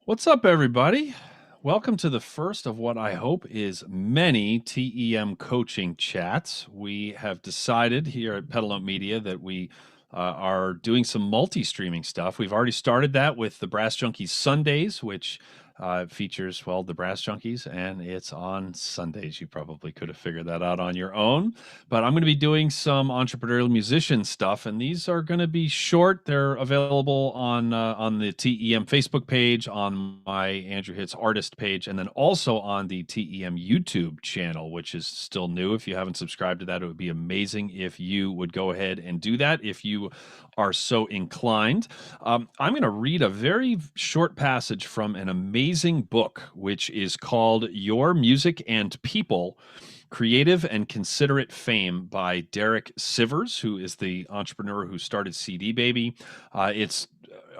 What's up, everybody? Welcome to the first of what I hope is many TEM Coaching Chats. We have decided here at Pedal Note Media that we are doing some multi-streaming stuff. We've already started that with the Brass Junkies Sundays, which features, well, the Brass Junkies, and it's on Sundays. You probably could have figured that out on your own. But I'm going to be doing some entrepreneurial musician stuff, and these are going to be short. They're available on the TEM Facebook page, on my Andrew Hits Artist page, and then also on the TEM YouTube channel, which is still new. If you haven't subscribed to that, it would be amazing if you would go ahead and do that if you are so inclined. I'm going to read a very short passage from an amazing book, which is called Your Music and People: Creative and Considerate Fame by Derek Sivers, who is the entrepreneur who started CD Baby. It's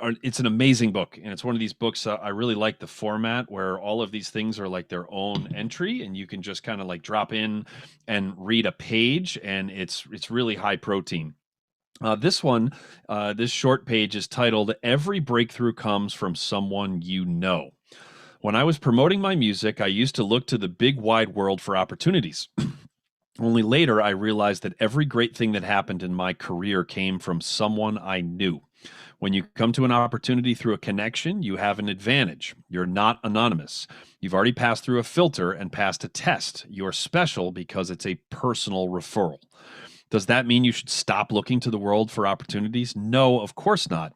an amazing book, and it's one of these books I really like the format where all of these things are like their own entry, and you can just kind of like drop in and read a page, and it's really high protein. This short page is titled "Every Breakthrough Comes from Someone You Know." When I was promoting my music, I used to look to the big wide world for opportunities. Only later, I realized that every great thing that happened in my career came from someone I knew. When you come to an opportunity through a connection, you have an advantage. You're not anonymous. You've already passed through a filter and passed a test. You're special because it's a personal referral. Does that mean you should stop looking to the world for opportunities? No, of course not.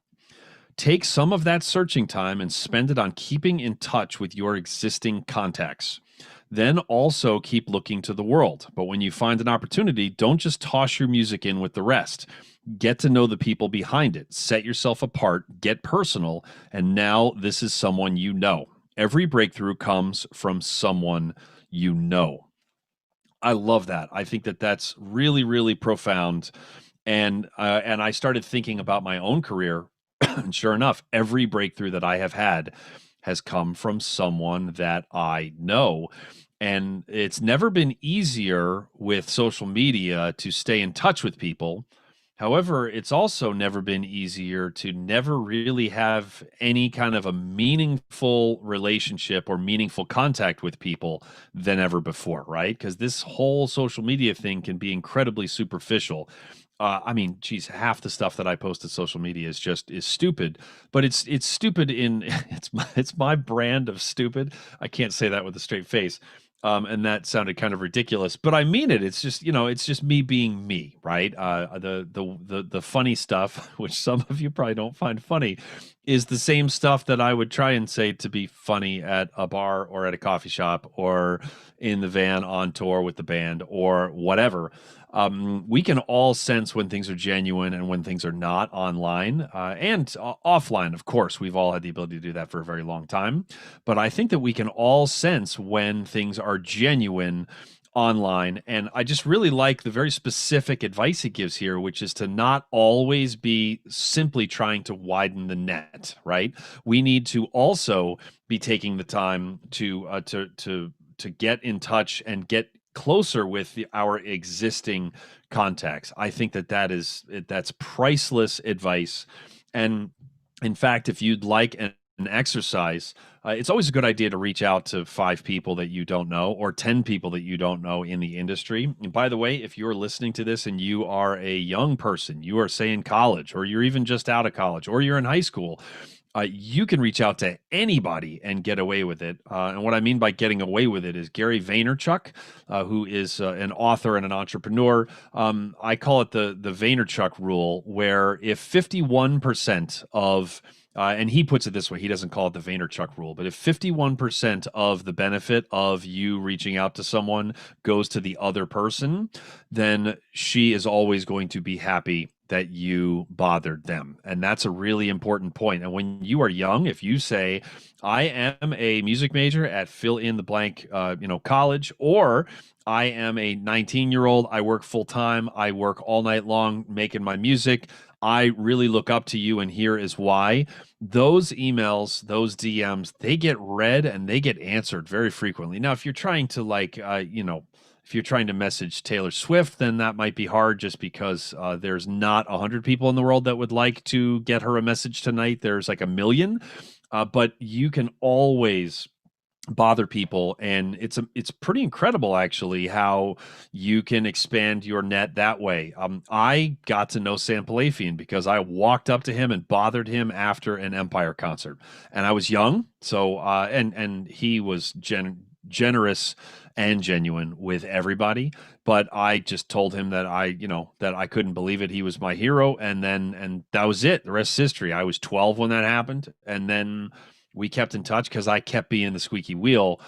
Take some of that searching time and spend it on keeping in touch with your existing contacts. Then also keep looking to the world. But when you find an opportunity, don't just toss your music in with the rest. Get to know the people behind it. Set yourself apart, get personal, and now this is someone you know. Every breakthrough comes from someone you know. I love that. I think that that's really, really profound. And I started thinking about my own career, and sure enough, every breakthrough that I have had has come from someone that I know. And it's never been easier with social media to stay in touch with people. However, it's also never been easier to never really have any kind of a meaningful relationship or meaningful contact with people than ever before, right? Because this whole social media thing can be incredibly superficial. I mean, geez, half the stuff that I post to social media is stupid, but it's stupid in it's my brand of stupid. I can't say that with a straight face. And that sounded kind of ridiculous, but I mean it. It's just, it's just me being me, right? The funny stuff, which some of you probably don't find funny, is the same stuff that I would try and say to be funny at a bar or at a coffee shop or in the van on tour with the band or whatever. We can all sense when things are genuine and when things are not online and offline. Of course, we've all had the ability to do that for a very long time. But I think that we can all sense when things are genuine online. And I just really like the very specific advice he gives here, which is to not always be simply trying to widen the net, right? We need to also be taking the time to get in touch and get closer with our existing contacts. I think that's priceless advice. And in fact, if you'd like an exercise, it's always a good idea to reach out to 5 people that you don't know or 10 people that you don't know in the industry. And by the way, if you're listening to this and you are a young person, you are, say, in college, or you're even just out of college, or you're in high school, you can reach out to anybody and get away with it. And what I mean by getting away with it is Gary Vaynerchuk, who is an author and an entrepreneur. I call it the Vaynerchuk rule, where if 51% of and he puts it this way, he doesn't call it the Vaynerchuk rule, but if 51% of the benefit of you reaching out to someone goes to the other person, then she is always going to be happy that you bothered them. And that's a really important point. And when you are young, if you say, I am a music major at fill in the blank, college, or I am a 19-year-old, I work full time, I work all night long making my music, I really look up to you, and here is why. Those emails, those DMs, they get read and they get answered very frequently. Now, if you're trying to if you're trying to message Taylor Swift, then that might be hard just because there's not 100 people in the world that would like to get her a message tonight. There's like a million. but you can always bother people, and it's pretty incredible actually how you can expand your net that way. I got to know Sam Palafian because I walked up to him and bothered him after an Empire concert, and I was young, so and he was generous and genuine with everybody, but I just told him that that I couldn't believe it. He was my hero, and that was it. The rest is history. I was 12 when that happened, and then we kept in touch because I kept being the squeaky wheel.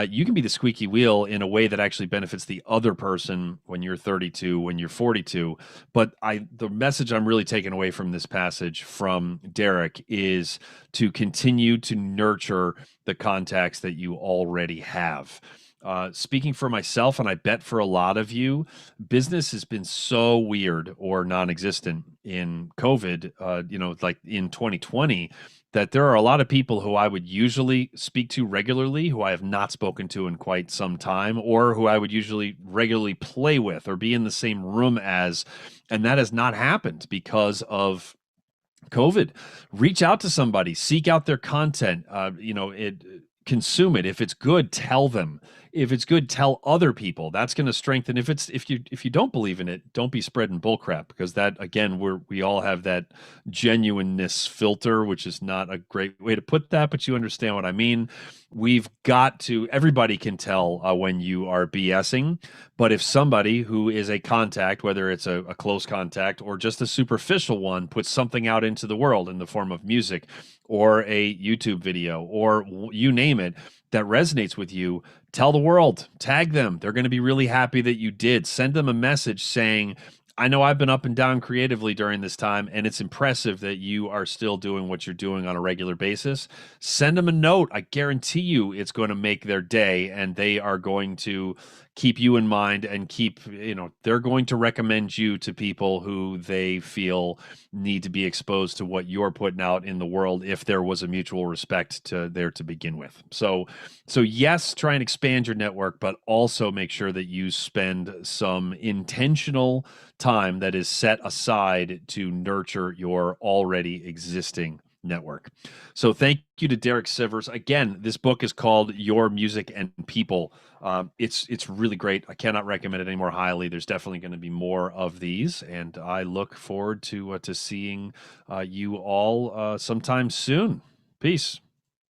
You can be the squeaky wheel in a way that actually benefits the other person when you're 32, when you're 42. But the message I'm really taking away from this passage from Derek is to continue to nurture the contacts that you already have. Speaking for myself, and I bet for a lot of you, business has been so weird or non-existent in COVID, like in 2020, that there are a lot of people who I would usually speak to regularly who I have not spoken to in quite some time, or who I would usually regularly play with or be in the same room as. And that has not happened because of COVID. Reach out to somebody, seek out their content, consume it. If it's good, tell them. If it's good, tell other people. That's going to strengthen. If you don't believe in it, don't be spreading bullcrap, because that, again, we all have that genuineness filter, which is not a great way to put that, but you understand what I mean. We've got to, everybody can tell when you are BSing, but if somebody who is a contact, whether it's a close contact or just a superficial one, puts something out into the world in the form of music or a YouTube video or you name it, that resonates with you, tell the world, tag them. They're going to be really happy that you did. Send them a message saying, I know I've been up and down creatively during this time, and it's impressive that you are still doing what you're doing on a regular basis. Send them a note. I guarantee you it's going to make their day, and they are going to keep you in mind and they're going to recommend you to people who they feel need to be exposed to what you're putting out in the world, if there was a mutual respect to begin with. So yes, try and expand your network, but also make sure that you spend some intentional time that is set aside to nurture your already existing network. So thank you to Derek Sivers. Again, this book is called Your Music and People. It's really great. I cannot recommend it any more highly. There's definitely going to be more of these, and I look forward to seeing you all sometime soon. Peace.